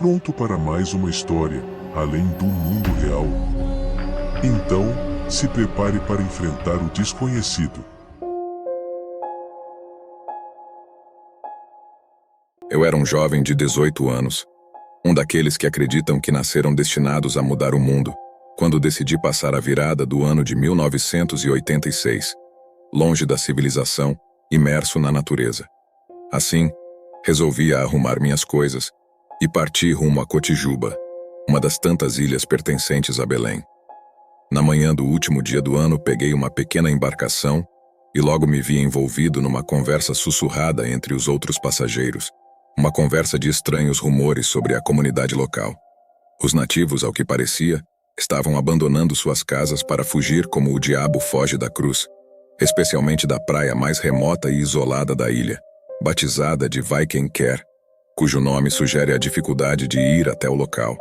pronto para mais uma história, além do mundo real? Então, se prepare para enfrentar o desconhecido. Eu era um jovem de 18 anos, um daqueles que acreditam que nasceram destinados a mudar o mundo, quando decidi passar a virada do ano de 1986, longe da civilização, imerso na natureza. Assim, resolvi arrumar minhas coisas e parti rumo a Cotijuba, uma das tantas ilhas pertencentes a Belém. Na manhã do último dia do ano, peguei uma pequena embarcação e logo me vi envolvido numa conversa sussurrada entre os outros passageiros, uma conversa de estranhos rumores sobre a comunidade local. Os nativos, ao que parecia, estavam abandonando suas casas para fugir como o diabo foge da cruz, especialmente da praia mais remota e isolada da ilha, batizada de Vai Quem Quer, cujo nome sugere a dificuldade de ir até o local.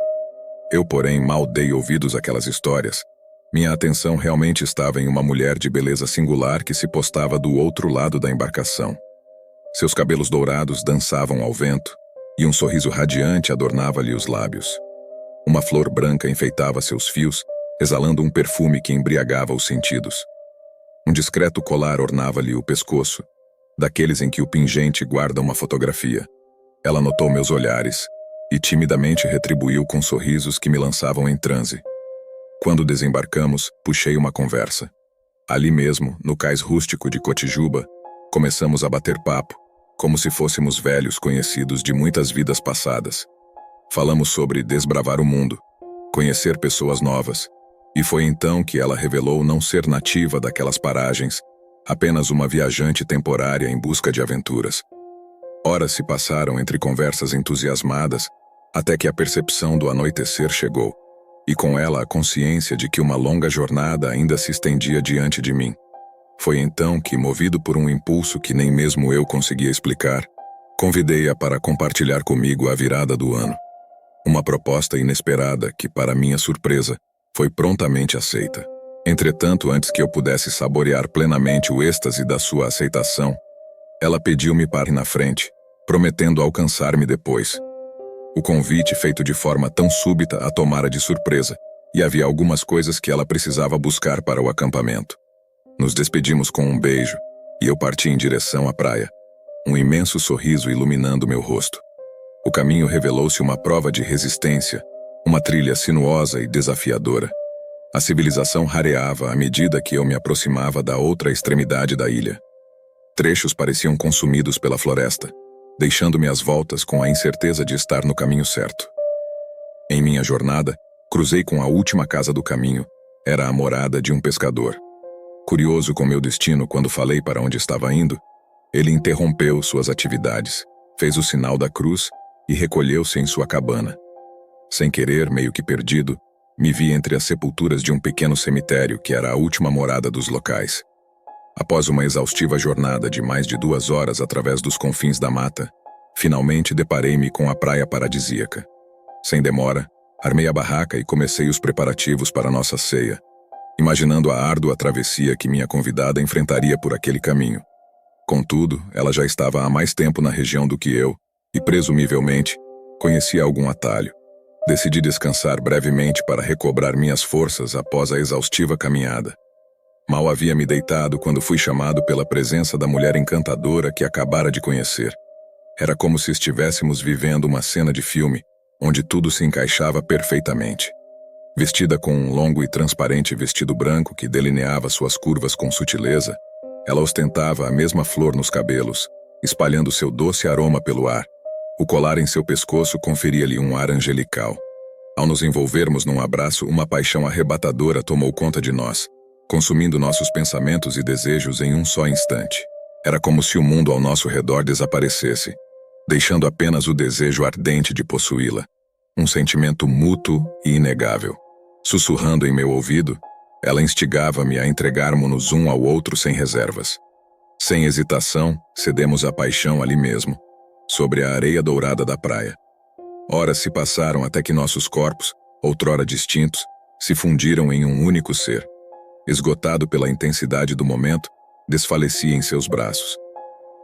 Eu, porém, mal dei ouvidos àquelas histórias. Minha atenção realmente estava em uma mulher de beleza singular que se postava do outro lado da embarcação. Seus cabelos dourados dançavam ao vento, e um sorriso radiante adornava-lhe os lábios. Uma flor branca enfeitava seus fios, exalando um perfume que embriagava os sentidos. Um discreto colar ornava-lhe o pescoço, daqueles em que o pingente guarda uma fotografia. Ela notou meus olhares, e timidamente retribuiu com sorrisos que me lançavam em transe. Quando desembarcamos, puxei uma conversa. Ali mesmo, no cais rústico de Cotijuba, começamos a bater papo, como se fôssemos velhos conhecidos de muitas vidas passadas. Falamos sobre desbravar o mundo, conhecer pessoas novas, e foi então que ela revelou não ser nativa daquelas paragens, apenas uma viajante temporária em busca de aventuras. Horas se passaram entre conversas entusiasmadas, até que a percepção do anoitecer chegou, e com ela a consciência de que uma longa jornada ainda se estendia diante de mim. Foi então que, movido por um impulso que nem mesmo eu conseguia explicar, convidei-a para compartilhar comigo a virada do ano. Uma proposta inesperada que, para minha surpresa, foi prontamente aceita. Entretanto, antes que eu pudesse saborear plenamente o êxtase da sua aceitação, ela pediu-me para ir na frente, prometendo alcançar-me depois. O convite, feito de forma tão súbita, a tomara de surpresa, e havia algumas coisas que ela precisava buscar para o acampamento. Nos despedimos com um beijo, e eu parti em direção à praia, um imenso sorriso iluminando meu rosto. O caminho revelou-se uma prova de resistência, uma trilha sinuosa e desafiadora. A civilização rareava à medida que eu me aproximava da outra extremidade da ilha. Trechos pareciam consumidos pela floresta, deixando-me às voltas com a incerteza de estar no caminho certo. Em minha jornada, cruzei com a última casa do caminho. Era a morada de um pescador. Curioso com meu destino quando falei para onde estava indo, ele interrompeu suas atividades, fez o sinal da cruz e recolheu-se em sua cabana. Sem querer, meio que perdido, me vi entre as sepulturas de um pequeno cemitério que era a última morada dos locais. Após uma exaustiva jornada de mais de 2 horas através dos confins da mata, finalmente deparei-me com a praia paradisíaca. Sem demora, armei a barraca e comecei os preparativos para nossa ceia, imaginando a árdua travessia que minha convidada enfrentaria por aquele caminho. Contudo, ela já estava há mais tempo na região do que eu e, presumivelmente, conhecia algum atalho. Decidi descansar brevemente para recobrar minhas forças após a exaustiva caminhada. Mal havia me deitado quando fui chamado pela presença da mulher encantadora que acabara de conhecer. Era como se estivéssemos vivendo uma cena de filme, onde tudo se encaixava perfeitamente. Vestida com um longo e transparente vestido branco que delineava suas curvas com sutileza, ela ostentava a mesma flor nos cabelos, espalhando seu doce aroma pelo ar. O colar em seu pescoço conferia-lhe um ar angelical. Ao nos envolvermos num abraço, uma paixão arrebatadora tomou conta de nós, consumindo nossos pensamentos e desejos em um só instante. Era como se o mundo ao nosso redor desaparecesse, deixando apenas o desejo ardente de possuí-la. Um sentimento mútuo e inegável. Sussurrando em meu ouvido, ela instigava-me a entregarmos-nos um ao outro sem reservas. Sem hesitação, cedemos à paixão ali mesmo, sobre a areia dourada da praia. Horas se passaram até que nossos corpos, outrora distintos, se fundiram em um único ser. Esgotado pela intensidade do momento, desfaleci em seus braços.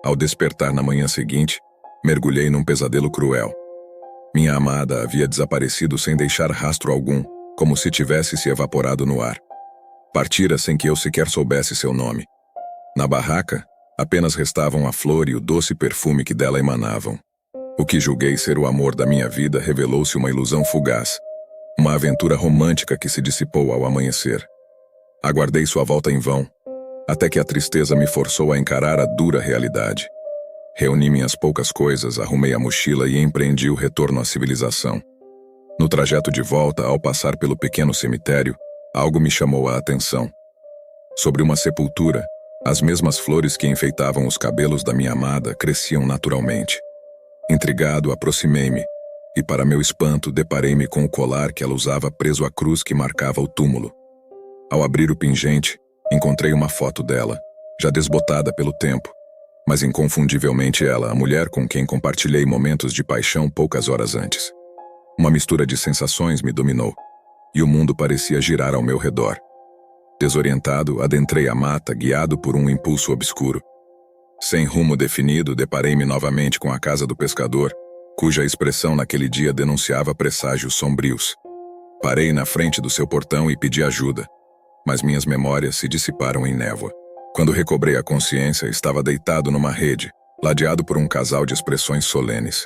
Ao despertar na manhã seguinte, mergulhei num pesadelo cruel. Minha amada havia desaparecido sem deixar rastro algum, como se tivesse se evaporado no ar. Partira sem que eu sequer soubesse seu nome. Na barraca, apenas restavam a flor e o doce perfume que dela emanavam. O que julguei ser o amor da minha vida revelou-se uma ilusão fugaz, uma aventura romântica que se dissipou ao amanhecer. Aguardei sua volta em vão, até que a tristeza me forçou a encarar a dura realidade. Reuni minhas poucas coisas, arrumei a mochila e empreendi o retorno à civilização. No trajeto de volta, ao passar pelo pequeno cemitério, algo me chamou a atenção. Sobre uma sepultura, as mesmas flores que enfeitavam os cabelos da minha amada cresciam naturalmente. Intrigado, aproximei-me, e para meu espanto, deparei-me com o colar que ela usava preso à cruz que marcava o túmulo. Ao abrir o pingente, encontrei uma foto dela, já desbotada pelo tempo, mas inconfundivelmente ela, a mulher com quem compartilhei momentos de paixão poucas horas antes. Uma mistura de sensações me dominou, e o mundo parecia girar ao meu redor. Desorientado, adentrei a mata, guiado por um impulso obscuro. Sem rumo definido, deparei-me novamente com a casa do pescador, cuja expressão naquele dia denunciava presságios sombrios. Parei na frente do seu portão e pedi ajuda, mas minhas memórias se dissiparam em névoa. Quando recobrei a consciência, estava deitado numa rede, ladeado por um casal de expressões solenes.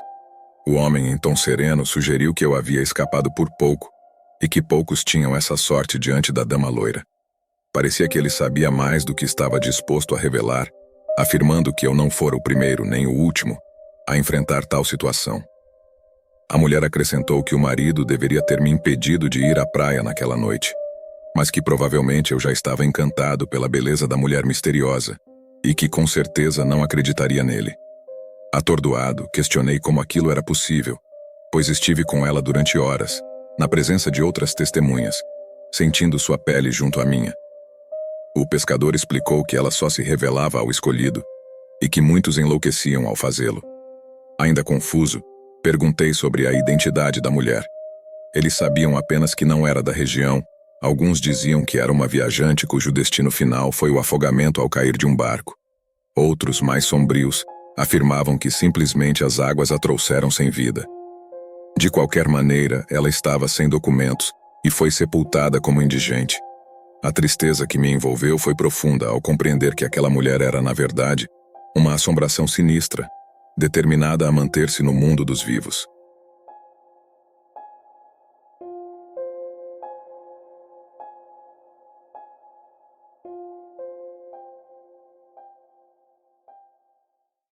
O homem, em tom sereno, sugeriu que eu havia escapado por pouco, e que poucos tinham essa sorte diante da dama loira. Parecia que ele sabia mais do que estava disposto a revelar, afirmando que eu não fora o primeiro nem o último a enfrentar tal situação. A mulher acrescentou que o marido deveria ter me impedido de ir à praia naquela noite, mas que provavelmente eu já estava encantado pela beleza da mulher misteriosa e que com certeza não acreditaria nele. Atordoado, questionei como aquilo era possível, pois estive com ela durante horas, na presença de outras testemunhas, sentindo sua pele junto à minha. O pescador explicou que ela só se revelava ao escolhido e que muitos enlouqueciam ao fazê-lo. Ainda confuso, perguntei sobre a identidade da mulher. Eles sabiam apenas que não era da região. Alguns diziam que era uma viajante cujo destino final foi o afogamento ao cair de um barco. Outros, mais sombrios, afirmavam que simplesmente as águas a trouxeram sem vida. De qualquer maneira, ela estava sem documentos e foi sepultada como indigente. A tristeza que me envolveu foi profunda ao compreender que aquela mulher era, na verdade, uma assombração sinistra, determinada a manter-se no mundo dos vivos.